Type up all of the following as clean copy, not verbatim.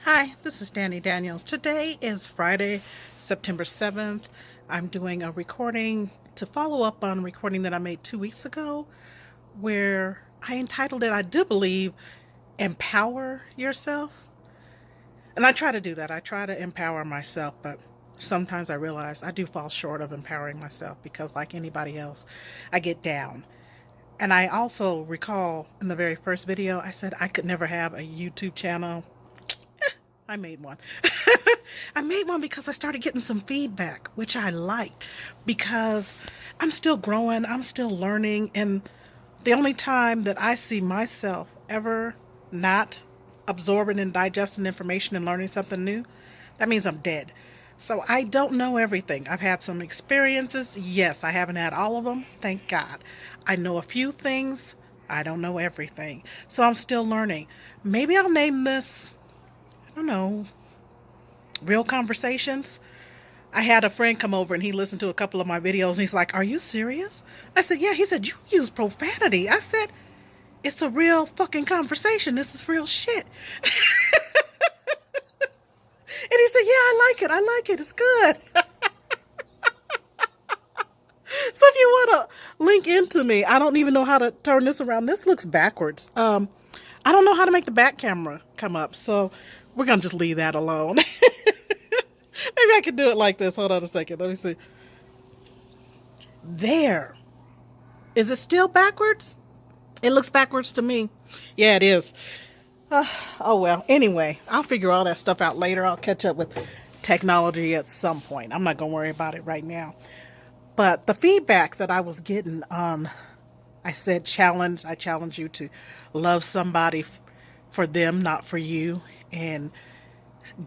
Hi, this is Dani Daniels. Today is Friday, September 7th. I'm doing a recording to follow up on a recording that I made 2 weeks ago where I entitled it, I do believe, Empower Yourself. And I try to do that. I try to empower myself, but sometimes I realize I do fall short of empowering myself because, like anybody else, I get down. And I also recall in the very first video, I said I could never have a YouTube channel. I made one. I made one because I started getting some feedback, which I liked because I'm still growing, I'm still learning, and the only time that I see myself ever not absorbing and digesting information and learning something new, that means I'm dead. So I don't know everything. I've had some experiences. Yes, I haven't had all of them. Thank God. I know a few things. I don't know everything. So I'm still learning. Maybe I'll name this, I don't know, Real Conversations. I had a friend come over and he listened to a couple of my videos and he's like, "Are you serious?" I said, "Yeah." He said, "You use profanity." I said, "It's a real fucking conversation. This is real shit." And he said, "Yeah, I like it. I like it. It's good." So if you want to link into me, I don't even know how to turn this around. This looks backwards. I don't know how to make the back camera come up, so we're going to just leave that alone. Maybe I could do it like this. Hold on a second. Let me see. There. Is it still backwards? It looks backwards to me. Yeah, it is. Oh, well. Anyway, I'll figure all that stuff out later. I'll catch up with technology at some point. I'm not going to worry about it right now. But the feedback that I was getting on, I said I challenge you to love somebody for them, not for you, and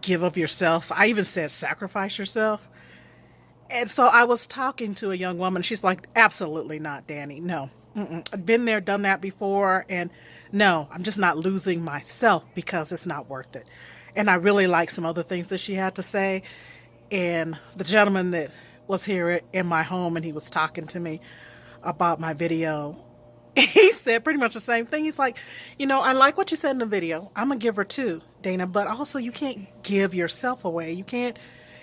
give of yourself. I even said sacrifice yourself. And so I was talking to a young woman. She's like, "Absolutely not, Dani. No. I've been there, done that before. And no, I'm just not losing myself because it's not worth it." And I really like some other things that she had to say. And the gentleman that was here in my home and he was talking to me about my video, he said pretty much the same thing. He's like, "I like what you said in the video. I'm a giver too, Dana, but also you can't give yourself away. You can't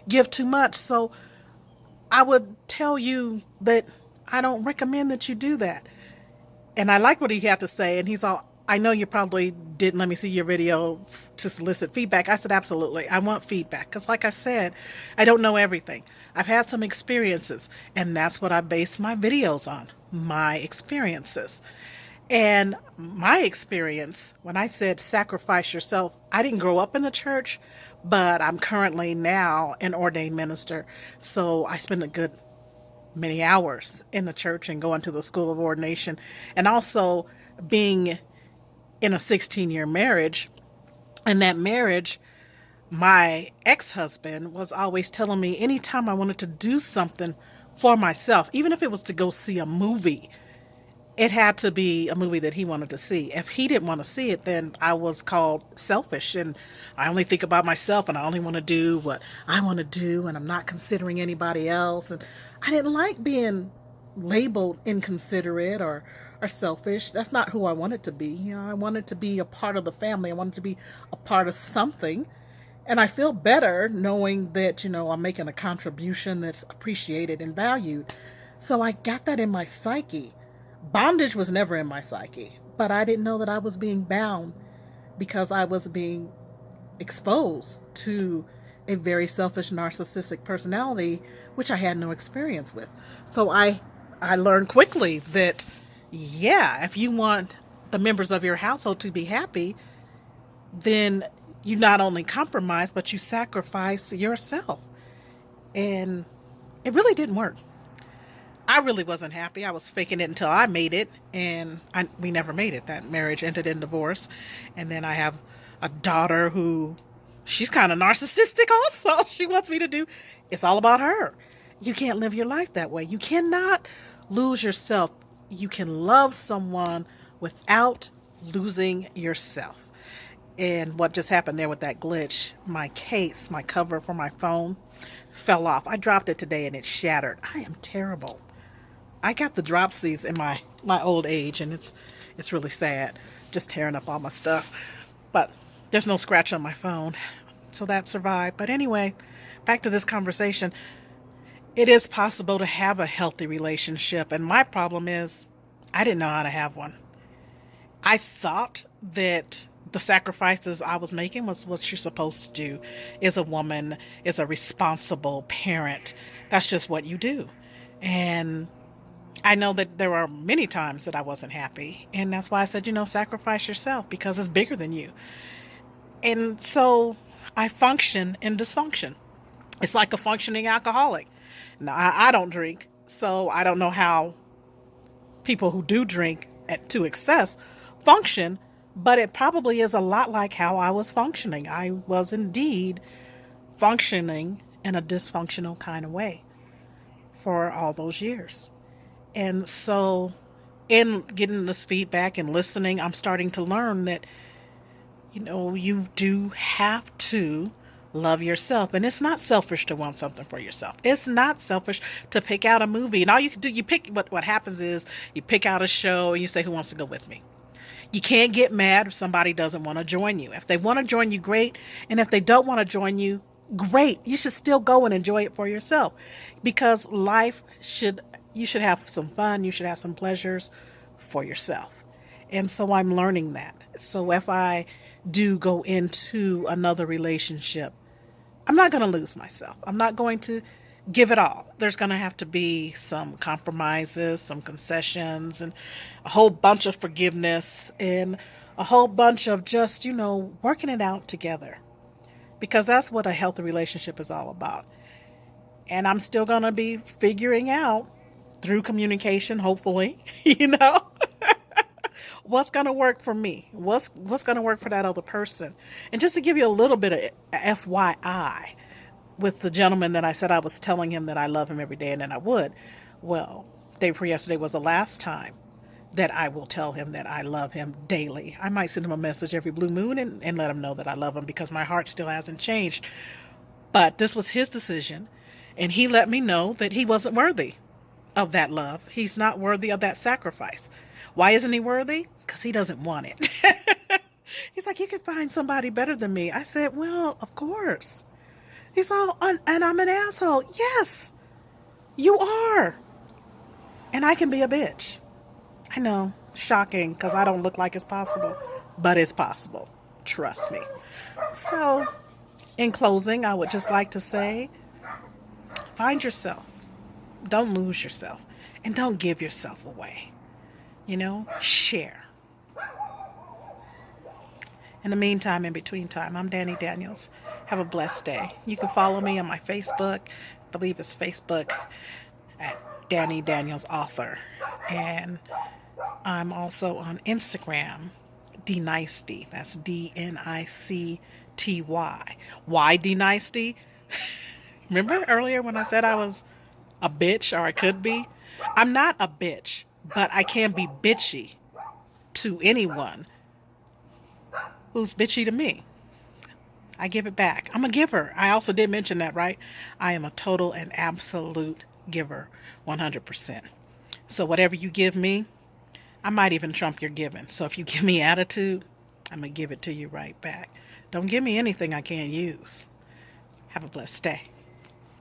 give too much. So I would tell you that I don't recommend that you do that." And I like what he had to say. And he's all, "I know you probably didn't let me see your video to solicit feedback." I said, "Absolutely. I want feedback." Because like I said, I don't know everything. I've had some experiences. And that's what I base my videos on, my experiences. And my experience, when I said sacrifice yourself, I didn't grow up in the church, but I'm currently now an ordained minister. So I spend a good many hours in the church and going to the school of ordination, and also being in a 16-year marriage. And that marriage, my ex-husband was always telling me anytime I wanted to do something for myself, even if it was to go see a movie, it had to be a movie that he wanted to see. If he didn't want to see it, then I was called selfish and I only think about myself and I only want to do what I want to do and I'm not considering anybody else. And I didn't like being labeled inconsiderate or selfish. That's not who I wanted to be. I wanted to be a part of the family. I wanted to be a part of something. And I feel better knowing that, I'm making a contribution that's appreciated and valued. So I got that in my psyche. Bondage was never in my psyche, but I didn't know that I was being bound because I was being exposed to a very selfish, narcissistic personality, which I had no experience with. So I learned quickly that, yeah, if you want the members of your household to be happy, then you not only compromise, but you sacrifice yourself. And it really didn't work. I really wasn't happy. I was faking it until I made it, and we never made it. That marriage ended in divorce. And then I have a daughter who, she's kind of narcissistic also. She wants me to do, it's all about her. You can't live your life that way. You cannot lose yourself. You can love someone without losing yourself. And what just happened there with that glitch, my case, my cover for my phone fell off. I dropped it today and it shattered. I am terrible. I got the dropsies in my old age, and it's really sad, just tearing up all my stuff. But there's no scratch on my phone. So that survived. But anyway, back to this conversation. It is possible to have a healthy relationship. And my problem is, I didn't know how to have one. I thought that the sacrifices I was making was what you're supposed to do as a woman, as a responsible parent. That's just what you do. And I know that there are many times that I wasn't happy. And that's why I said, sacrifice yourself because it's bigger than you. And so I function in dysfunction. It's like a functioning alcoholic. Now, I don't drink, so I don't know how people who do drink to excess function, but it probably is a lot like how I was functioning. I was indeed functioning in a dysfunctional kind of way for all those years. And so in getting this feedback and listening, I'm starting to learn that, you do have to love yourself. And it's not selfish to want something for yourself. It's not selfish to pick out a movie. And all you can do, you pick, what happens is you pick out a show and you say, who wants to go with me? You can't get mad if somebody doesn't want to join you. If they want to join you, great. And if they don't want to join you, great. You should still go and enjoy it for yourself, because you should have some fun. You should have some pleasures for yourself. And so I'm learning that. So if I do go into another relationship, I'm not going to lose myself. I'm not going to give it all. There's going to have to be some compromises, some concessions, and a whole bunch of forgiveness, and a whole bunch of just, working it out together. Because that's what a healthy relationship is all about. And I'm still going to be figuring out through communication, hopefully, what's going to work for me, what's going to work for that other person. And just to give you a little bit of FYI, with the gentleman that I said I was telling him that I love him every day and then I would, well, day before yesterday was the last time that I will tell him that I love him daily. I might send him a message every blue moon and let him know that I love him, because my heart still hasn't changed. But this was his decision, and he let me know that he wasn't worthy of that love. He's not worthy of that sacrifice. Why isn't he worthy? Because he doesn't want it. He's like, you can find somebody better than me. I said, well, of course. He's all, and I'm an asshole. Yes, you are. And I can be a bitch. I know, shocking, because I don't look like it's possible, but it's possible. Trust me. So, in closing, I would just like to say, find yourself. Don't lose yourself. And don't give yourself away. Share. In the meantime, in between time, I'm Dani Daniels. Have a blessed day. You can follow me on my Facebook. I believe it's Facebook at Dani Daniels Author. And I'm also on Instagram, Dnicety. That's DNICTY. Why Dnicety? Remember earlier when I said I was a bitch, or I could be? I'm not a bitch, but I can be bitchy to anyone who's bitchy to me. I give it back. I'm a giver. I also did mention that, right? I am a total and absolute giver, 100%. So whatever you give me, I might even trump your giving. So if you give me attitude, I'm going to give it to you right back. Don't give me anything I can't use. Have a blessed day.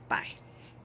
Bye.